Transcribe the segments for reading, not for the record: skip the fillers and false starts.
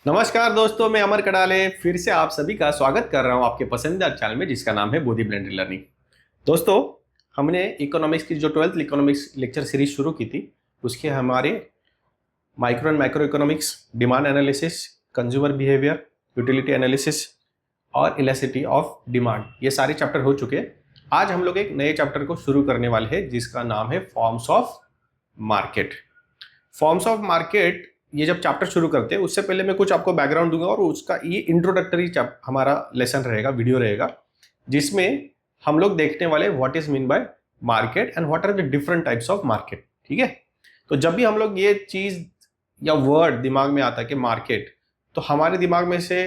नमस्कार दोस्तों, मैं अमर कडाले फिर से आप सभी का स्वागत कर रहा हूं आपके पसंदीदा चैनल में जिसका नाम है बोधी ब्लेंड लर्निंग। दोस्तों, हमने इकोनॉमिक्स की जो 12th इकोनॉमिक्स लेक्चर सीरीज शुरू की थी उसके हमारे micro and macro economics, demand analysis, consumer behaviour, utility analysis और इलास्टिसिटी ऑफ डिमांड, ये सारे चैप्टर हो चुके हैं। आज हम लोग एक नए चैप्टर को शुरू करने वाले हैं जिसका नाम है forms of market. Forms of market, ये जब चैप्टर शुरू करते हैं उससे पहले मैं कुछ आपको बैकग्राउंड दूंगा और उसका ये इंट्रोडक्टरी हमारा लेसन रहेगा, वीडियो रहेगा, जिसमें हम लोग देखने वाले what is mean by market and what are the different types of market. ठीक है, तो जब भी हम लोग ये चीज या वर्ड दिमाग में आता है कि मार्केट, तो हमारे दिमाग में से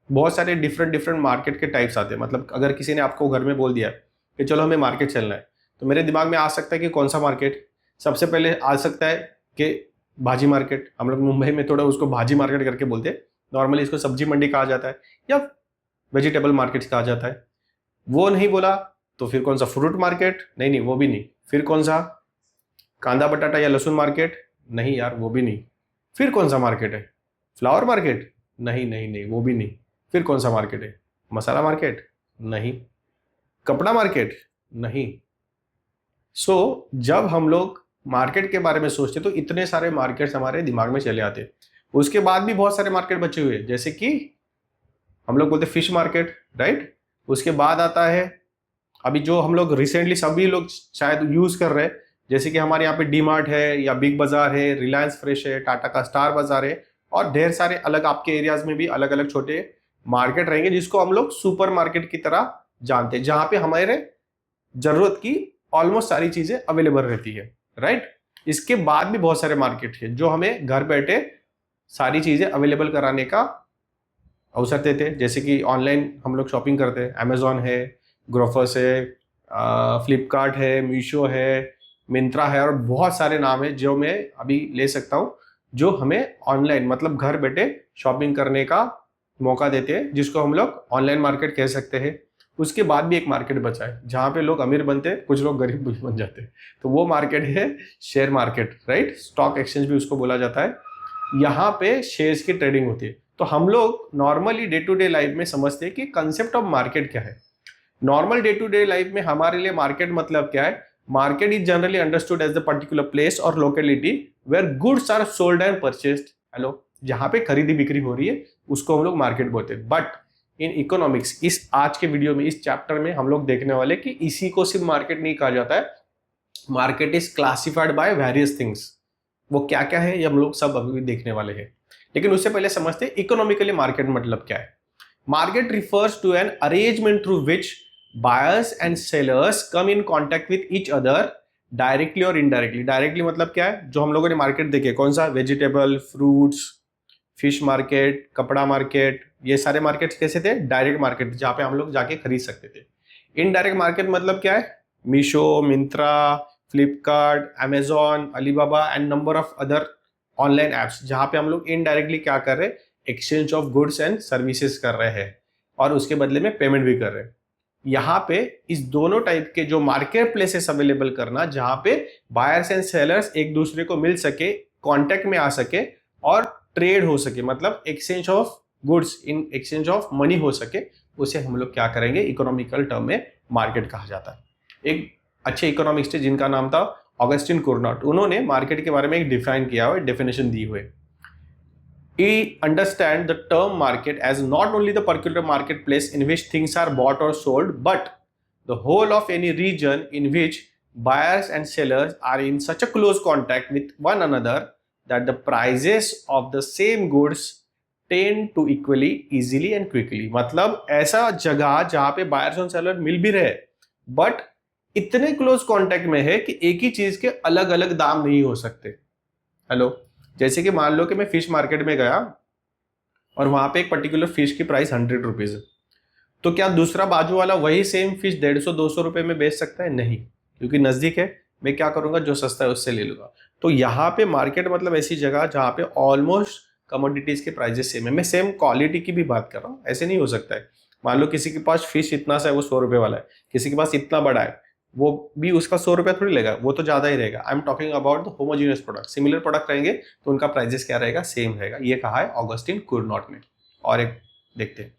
बहुत सारे डिफरेंट डिफरेंट मार्केट के टाइप्स आते हैं। मतलब अगर किसी ने आपको घर में बोल दिया कि चलो हमें मार्केट चलना है, तो मेरे दिमाग में आ सकता है कि कौन सा मार्केट। सबसे पहले आ सकता है कि भाजी मार्केट। हम लोग मुंबई में थोड़ा उसको भाजी मार्केट करके बोलते हैं, नॉर्मली इसको सब्जी मंडी कहा जाता है या वेजिटेबल मार्केट कहा जाता है। वो नहीं बोला तो फिर कौन सा फ्रूट मार्केट? नहीं नहीं, वो भी नहीं। फिर कौन सा कांदा बटाटा या लहसुन मार्केट? नहीं यार, वो भी नहीं। फिर कौन सा मार्केट है? Flower market? नहीं नहीं नहीं, वो भी नहीं। फिर कौन सा मार्केट है? मसाला मार्केट? नहीं। कपड़ा मार्केट? नहीं। सो जब हम लोग मार्केट के बारे में सोचते तो इतने सारे मार्केट्स हमारे दिमाग में चले आते। उसके बाद भी बहुत सारे मार्केट बचे हुए, जैसे कि हम लोग बोलते फिश मार्केट, राइट। उसके बाद आता है अभी जो हम लोग रिसेंटली सभी लोग शायद यूज कर रहे हैं, जैसे कि हमारे यहाँ पे डी मार्ट है या बिग बाजार है, रिलायंस फ्रेश है, टाटा का स्टार बाजार है और ढेर सारे अलग आपके एरियाज में भी अलग अलग छोटे मार्केट रहेंगे जिसको हम लोग सुपर मार्केट की तरह जानते हैं, जहां पे हमारे जरूरत की ऑलमोस्ट सारी चीजें अवेलेबल रहती है, राइट। इसके बाद भी बहुत सारे मार्केट है जो हमें घर बैठे सारी चीजें अवेलेबल कराने का अवसर देते हैं। जैसे कि ऑनलाइन हम लोग शॉपिंग करते हैं, अमेजोन है, ग्रोफर्स है, फ्लिपकार्ट है, मीशो है, मिंत्रा है और बहुत सारे नाम है जो मैं अभी ले सकता हूँ, जो हमें ऑनलाइन मतलब घर बैठे शॉपिंग करने का मौका देते हैं, जिसको हम लोग ऑनलाइन मार्केट कह सकते हैं। उसके बाद भी एक मार्केट बचा है जहां पे लोग अमीर बनते हैं, कुछ लोग गरीब बन जाते हैं, तो वो मार्केट है share market, right. Stock exchange भी उसको बोला जाता है। यहाँ पे शेयर्स की ट्रेडिंग होती है। तो हम लोग normally day to day life में समझते हैं कि कंसेप्ट ऑफ मार्केट क्या है। Normal day to day life में हमारे लिए मार्केट मतलब क्या है? Market is generally understood as the particular place और locality where goods are sold and purchased. Hello, जहां पे खरीदी बिक्री हो रही है उसको हम लोग मार्केट बोलते हैं। बट इन इकोनॉमिक्स, इस आज के वीडियो में, इस चैप्टर में हम लोग देखने वाले कि इसी को सिर्फ मार्केट नहीं कहा जाता है। Market is classified by various things. वो क्या क्या है ये हम लोग सब अभी भी देखने वाले हैं, लेकिन उससे पहले समझते हैं इकोनॉमिकली मार्केट मतलब क्या है। Market refers to an arrangement through which buyers and sellers come in contact with each other directly और इनडायरेक्टली। डायरेक्टली मतलब क्या है? जो हम लोगों ने मार्केट देखे, कौन सा? वेजिटेबल, फ्रूट्स, फिश मार्केट, कपड़ा मार्केट, ये सारे मार्केट कैसे थे? डायरेक्ट मार्केट, जहां पे हम लोग जाके खरीद सकते थे। इनडायरेक्ट मार्केट मतलब क्या है? Meesho, Myntra, Flipkart, Amazon, Alibaba and number of other online apps, जहां पे हम लोग इनडायरेक्टली क्या कर रहे हैं? Exchange of goods and services कर रहे हैं और उसके बदले में पेमेंट भी कर रहे हैं। यहाँ पे इस दोनों टाइप के जो मार्केट प्लेसेस अवेलेबल करना, जहां पे बायर्स एंड सेलर्स एक दूसरे को मिल सके, कांटेक्ट में आ सके और ट्रेड हो सके, मतलब exchange of goods in exchange of money हो सके, उसे हम लोग क्या करेंगे? इकोनॉमिकल टर्म में मार्केट कहा जाता है। एक अच्छे इकोनॉमिक्स थे जिनका नाम था ऑगस्टिन कुर्नाट, उन्होंने मार्केट के बारे में एक डिफाइन किया हुआ, डेफिनेशन दी हुई। We understand the term market as not only the particular marketplace in which things are bought or sold, but the whole of any region in which buyers and sellers are in such a close contact with one another that the prices of the same goods tend to equally easily and quickly। मतलब ऐसा जगह जहां पे buyers और seller मिल भी रहे but इतने close contact में है कि एक ही चीज के अलग अलग दाम नहीं हो सकते। हेलो, जैसे कि मान लो कि मैं फिश मार्केट में गया और वहां पे एक पर्टिकुलर फिश की प्राइस 100 रुपीज है, तो क्या दूसरा बाजू वाला वही सेम फिश 150-200 रुपए में बेच सकता है? नहीं, क्योंकि नजदीक है। मैं क्या करूंगा? जो सस्ता है उससे ले लूंगा। तो यहाँ पे मार्केट मतलब ऐसी जगह जहां पे ऑलमोस्ट कमोडिटीज के प्राइजेस सेम है। मैं सेम क्वालिटी की भी बात कर रहा हूँ, ऐसे नहीं हो सकता है। मान लो किसी के पास फिश इतना सा है, वो 100 रुपए वाला है, किसी के पास इतना बड़ा है, वो भी उसका 100 रुपया थोड़ी लेगा, वो तो ज्यादा ही रहेगा। I am talking about the homogeneous product, similar product रहेंगे तो उनका प्राइजेस क्या रहेगा, सेम रहेगा। ये कहा है ऑगस्टिन कुरनॉट ने। और एक देखते हैं,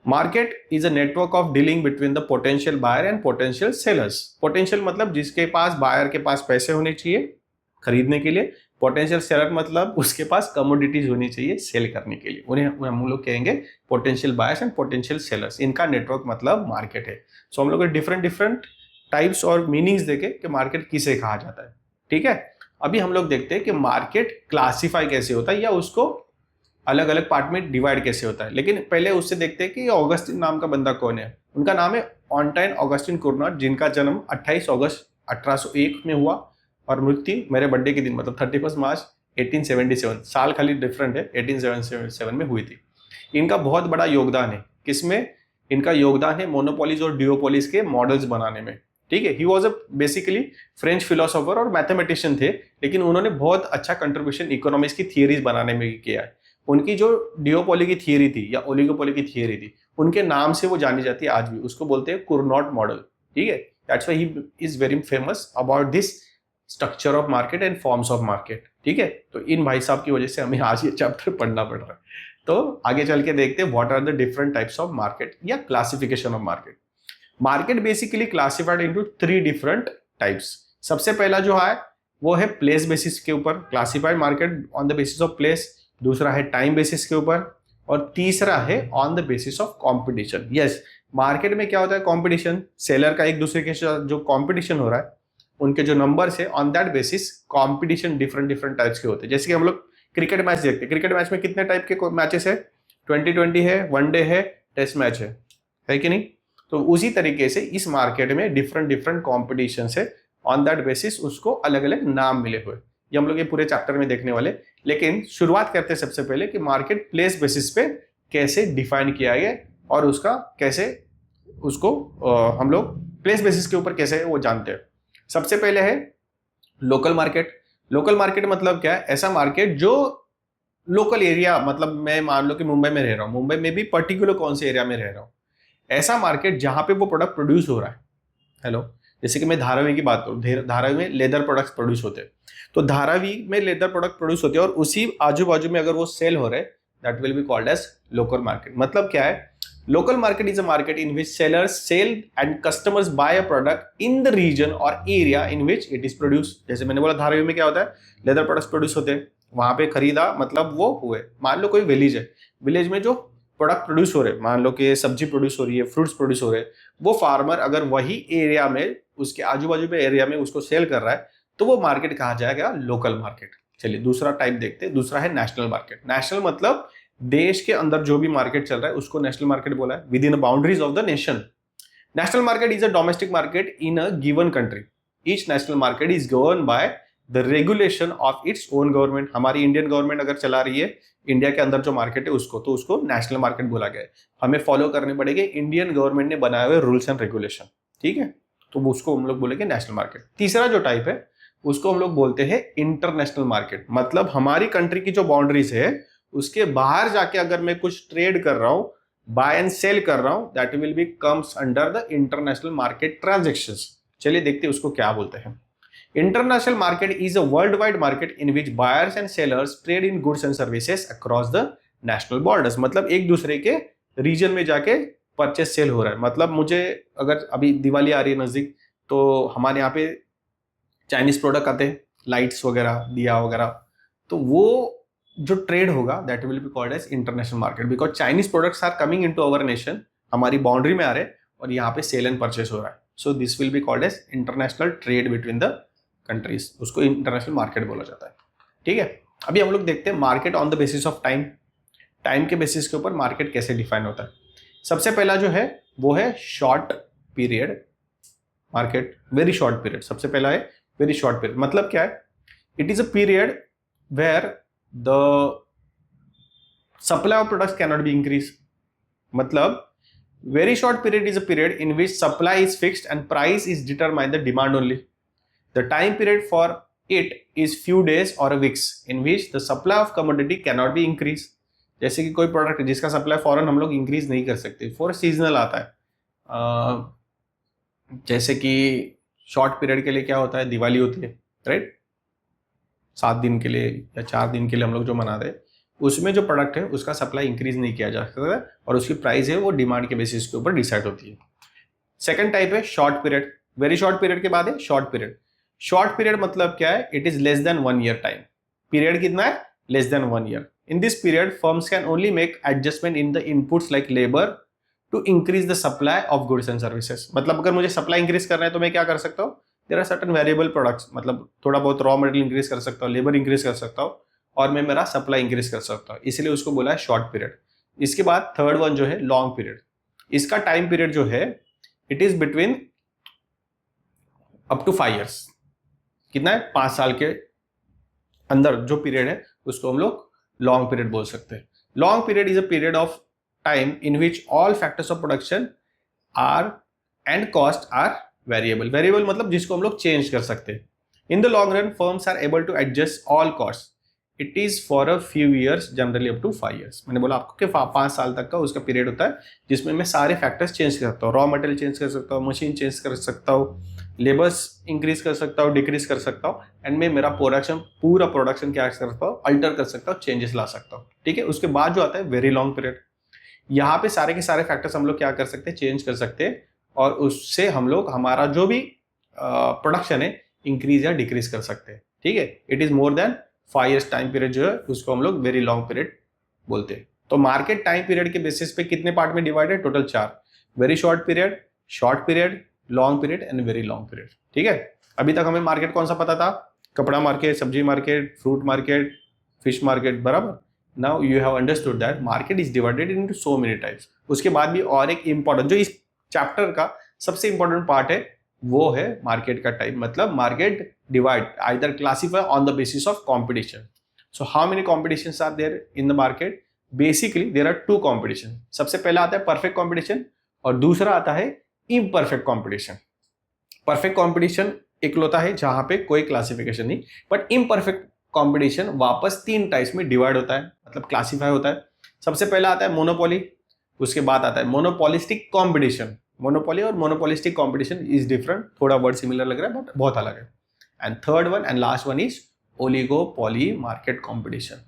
market is a network of dealing between the potential buyer and potential sellers. Potential मतलब जिसके पास, बायर के पास पैसे होने चाहिए खरीदने के लिए। पोटेंशियल सेलर मतलब उसके पास कमोडिटीज होनी चाहिए सेल करने के लिए, उन्हें हम लोग कहेंगे potential buyers and potential sellers. इनका नेटवर्क मतलब मार्केट है। सो हम लोग डिफरेंट डिफरेंट टाइप्स और मीनिंग्स देखे कि मार्केट किसे कहा जाता है। ठीक है, अभी हम लोग देखते हैं कि मार्केट क्लासिफाई कैसे होता है या उसको अलग अलग पार्ट में डिवाइड कैसे होता है। लेकिन पहले उससे देखते हैं कि ऑगस्टिन नाम का बंदा कौन है। उनका नाम है ऑन्टाइन ऑगस्टिन कुरनॉट, जिनका जन्म 28 अगस्त 1801 में हुआ और मृत्यु मेरे बर्थडे के दिन मतलब 31 मार्च 1877, साल खाली डिफरेंट है, 1877 में हुई थी। इनका बहुत बड़ा योगदान है किसमें, इनका योगदान है मोनोपोलीज और डिओपोलीज के मॉडल्स बनाने में। ठीक है, he was a basically French philosopher और मैथमेटिशियन थे, लेकिन उन्होंने बहुत अच्छा कंट्रीब्यूशन इकोनॉमिक्स की थियरीज बनाने में किया है। उनकी जो डिओपोली की थियरी थी या ओलिगोपोली की थियरी थी, उनके नाम से वो जानी जाती है आज भी, उसको बोलते हैं कुरनॉट मॉडल। ठीक है, that's why he is very famous about this structure of market and forms of market. ठीक है, तो इन भाई साहब की वजह से हमें आज ये चैप्टर पढ़ना पड़ रहा है। तो आगे चल के देखते हैं what are the different types of market या classification of market. Market basically classified into 3 different types. सबसे पहला जो है वो है प्लेस बेसिस के ऊपर, classified market on the basis of place. दूसरा है टाइम बेसिस के ऊपर, और तीसरा है on the basis of competition. Yes, market में क्या होता है, कंपटीशन, सेलर का एक दूसरे के साथ जो कंपटीशन हो रहा है, उनके जो नंबर्स है on that basis competition different different types के होते हैं। जैसे कि हम लोग क्रिकेट मैच देखते हैं, क्रिकेट मैच में कितने टाइप के मैचेस है, 2020 है, वनडे है, टेस्ट मैच है कि नहीं। तो उसी तरीके से इस मार्केट में डिफरेंट डिफरेंट कॉम्पिटिशन है, ऑन दैट बेसिस उसको अलग अलग नाम मिले हुए। ये हम लोग ये पूरे चैप्टर में देखने वाले। लेकिन शुरुआत करते हैं सबसे पहले कि मार्केट प्लेस बेसिस पे कैसे डिफाइन किया गया और उसका कैसे उसको हम लोग प्लेस बेसिस के ऊपर कैसे वो जानते हैं। सबसे पहले है लोकल मार्केट। लोकल मार्केट मतलब क्या है, ऐसा मार्केट जो लोकल एरिया, मतलब मैं मान लो कि मुंबई में रह रहा हूँ, मुंबई में भी पर्टिकुलर कौन से एरिया में रह रहा हूँ, ऐसा मार्केट जहां पे वो प्रोडक्ट प्रोड्यूस हो रहा है। हेलो, जैसे कि मैं धारावी की बात करूं, धारावी में लेदर प्रोडक्ट्स प्रोड्यूस होते हैं, तो धारावी में लेदर प्रोडक्ट प्रोड्यूस होते हैं और उसी आजू बाजू में अगर वो सेल हो रहे, that will be called as local market. मतलब क्या है, local market is a market in which sellers sell and customers buy a product in the region और area in which it is produce. जैसे मैंने बोला धारावी में क्या होता है, लेदर प्रोडक्ट्स प्रोड्यूस होते हैं, वहां पे खरीदा मतलब वो हुए। मान लो कोई विलेज है, विलेज में जो प्रोडक्ट प्रोड्यूस हो रहे, मान लो कि सब्जी प्रोड्यूस हो रही है, फ्रूट्स प्रोड्यूस हो रहे, वो फार्मर अगर वही एरिया में, उसके आजू बाजू में एरिया में उसको सेल कर रहा है, तो वो मार्केट कहा जाएगा लोकल मार्केट। चलिए दूसरा टाइप देखते हैं। दूसरा है नेशनल मार्केट। नेशनल मतलब देश के अंदर जो भी मार्केट चल रहा है उसको नेशनल मार्केट बोला है, with in the boundaries of the nation. National market is a domestic market in a given country. Each national market is govern by the regulation of its own government. हमारी Indian government अगर चला रही है India के अंदर जो market है उसको, तो उसको नेशनल मार्केट बोला गया है। हमें फॉलो करने पड़ेंगे इंडियन गवर्नमेंट ने बनाए हुए रूल्स एंड रेगुलेशन। ठीक है, तो उसको हम लोग बोलेंगे नेशनल मार्केट। तीसरा जो टाइप है उसको हम लोग बोलते हैं इंटरनेशनल मार्केट। मतलब हमारी कंट्री की जो बाउंड्रीज है उसके बाहर जाके अगर मैं कुछ ट्रेड कर रहा हूं, बाय एंड सेल कर रहा हूं, that will B comes under the international market transactions. चलिए देखते हैं उसको क्या बोलते हैं। International market is a worldwide market in which buyers and sellers trade in goods and services across the national borders। मतलब एक दूसरे के रीजन में जाके परचेस सेल हो रहा है। मतलब मुझे अगर अभी दिवाली आ रही है नजदीक, तो हमारे यहाँ पे चाइनीज प्रोडक्ट आते हैं, लाइट्स वगैरह, दिया वगैरह, तो वो जो ट्रेड होगा that will be called as international market, because Chinese products are coming into our nation, हमारी बाउंड्री में आ रहे हैं और यहाँ पे सेल एंड परचेस हो रहा है। So this will be called as international trade between the countries, उसको इंटरनेशनल मार्केट बोला जाता है। ठीक है, अभी हम लोग देखते हैं market on the basis of time. Time के बेसिस के ऊपर मार्केट कैसे डिफाइन होता है। सबसे पहला जो है वो है short period market, very short period. सबसे पहला है वेरी शॉर्ट पीरियड। मतलब क्या है, it is a period where the supply of products can not be increase. मतलब very short period is a period in which supply is fixed and price is determined the demand only. The time period for it is few days or weeks in which the supply of commodity cannot be increased। जैसे कि कोई product जिसका supply फॉरन हम लोग increase नहीं कर सकते, for seasonal आता है, जैसे कि शॉर्ट पीरियड के लिए क्या होता है, दिवाली होती है, राइट, 7 दिन के लिए या 4 दिन के लिए हम लोग जो मनाते हैं, उसमें जो प्रोडक्ट है उसका सप्लाई इंक्रीज नहीं किया जा सकता है और उसकी प्राइस है वो डिमांड के बेसिस के ऊपर डिसाइड होती है। सेकंड टाइप है short period. Very short period के बाद है शॉर्ट पीरियड। शॉर्ट पीरियड मतलब क्या है, it is less than 1 year time. Period कितना है, less than 1 year. In this period firms can only make adjustment in the inputs like labour to increase the supply of goods and services. मतलब अगर मुझे supply increase करना है तो मैं क्या कर सकता हूँ, there are certain variable products, मतलब थोड़ा बहुत रॉ मटेरियल इंक्रीज कर सकता हूँ, लेबर इंक्रीज कर सकता हूँ और मैं मेरा सप्लाई इंक्रीज कर सकता हूँ, इसलिए उसको बोला है शॉर्ट पीरियड। इसके बाद थर्ड वन जो है लॉन्ग पीरियड। इसका टाइम पीरियड जो है it is between up to 5 years. कितना है, 5 साल के अंदर जो पीरियड है उसको हम लोग लॉन्ग पीरियड बोल सकते हैं। Long period is a period of time in which all factors of production are and cost are variable. Variable मतलब जिसको हम लोग चेंज कर सकते हैं। In the long run firms are able to adjust all cost. It is for a few years, generally up to 5 years. मैंने बोला आपको कि 5 साल तक का उसका पीरियड होता है जिसमें मैं सारे फैक्टर्स चेंज कर सकता हूँ। रॉ मटेरियल चेंज कर सकता हूँ, मशीन चेंज कर सकता हूँ, लेबर्स इंक्रीज कर सकता हूँ, डिक्रीज कर सकता हूँ, एंड मैं मेरा पूरा प्रोडक्शन क्या कर सकता हूँ, अल्टर कर सकता हूँ, चेंजेस ला सकता हूँ। ठीक है, उसके बाद जो आता है वेरी लॉन्ग पीरियड। यहाँ पे सारे के सारे फैक्टर्स हम लोग क्या कर सकते हैं, चेंज कर सकते हैं और उससे हम लोग हमारा जो भी प्रोडक्शन है इंक्रीज या डिक्रीज कर सकते हैं। ठीक है, it is more than 5 years time period जो है उसको हम लोग वेरी लॉन्ग पीरियड बोलते हैं। तो मार्केट टाइम पीरियड के बेसिस पे कितने पार्ट में डिवाइड है, total 4। Very short period, short period, long period and very long period. ठीक है, अभी तक हमें मार्केट कौन सा पता था, कपड़ा मार्केट, सब्जी market, fruit market, fish market, बराबर। Now you have understood that market is divided into so many types. उसके बाद भी और एक इंपॉर्टेंट जो इस चैप्टर का सबसे इंपॉर्टेंट पार्ट है वो है मार्केट का टाइप। मतलब market divide either classify on the basis of competition. So how many competitions are there in the market, basically there are 2 competition. सबसे पहला आता है परफेक्ट कॉम्पिटिशन और दूसरा आता है इम्परफेक्ट कॉम्पिटिशन। परफेक्ट कॉम्पिटिशन इकलौता है जहां पे कोई क्लासिफिकेशन नहीं, बट इम्परफेक्ट कॉम्पिटिशन वापस 3 टाइप्स में डिवाइड होता है, मतलब क्लासिफाई होता है। सबसे पहला आता है मोनोपोली, उसके बाद आता है मोनोपोलिस्टिक कॉम्पिटिशन। मोनोपोली और मोनोपोलिस्टिक कॉम्पिटिशन इज डिफरेंट, थोड़ा वर्ड सिमिलर लग रहा है बट बहुत अलग है। And third one and last one is oligopoly market competition.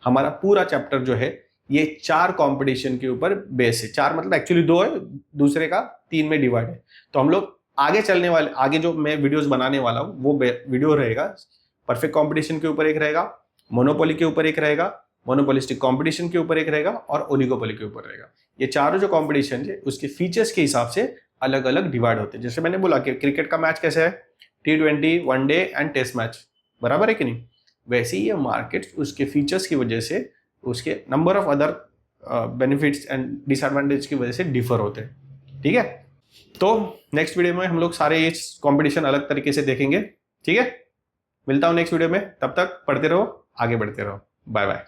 हमारा पूरा चैप्टर जो है ये 4 कॉम्पिटिशन के ऊपर बेस है। 4 मतलब एक्चुअली 2 है, दूसरे का 3 में डिवाइड है। तो हम लोग आगे चलने वाले, आगे जो मैं वीडियोस बनाने वाला हूँ वो वीडियो रहेगा परफेक्ट कॉम्पिटिशन के ऊपर एक रहेगा, मोनोपोली के ऊपर एक रहेगा, मोनोपोलिस्टिक कॉम्पिटिशन के ऊपर एक रहेगा और ओलिगोपोली के ऊपर रहेगा। ये चारों जो कॉम्पिटिशन है उसके फीचर्स के हिसाब से अलग अलग डिवाइड होते हैं। जैसे मैंने बोला कि क्रिकेट का मैच कैसे है, T20, one day and test match, बराबर है कि नहीं, वैसे ही ये मार्केट उसके फीचर्स की वजह से, उसके number of other benefits and disadvantage की वजह से डिफर होते हैं। ठीक है, तो नेक्स्ट वीडियो में हम लोग सारे ये कॉम्पिटिशन अलग तरीके से देखेंगे। ठीक है, मिलता हूँ नेक्स्ट वीडियो में, तब तक पढ़ते रहो, आगे बढ़ते रहो। Bye bye.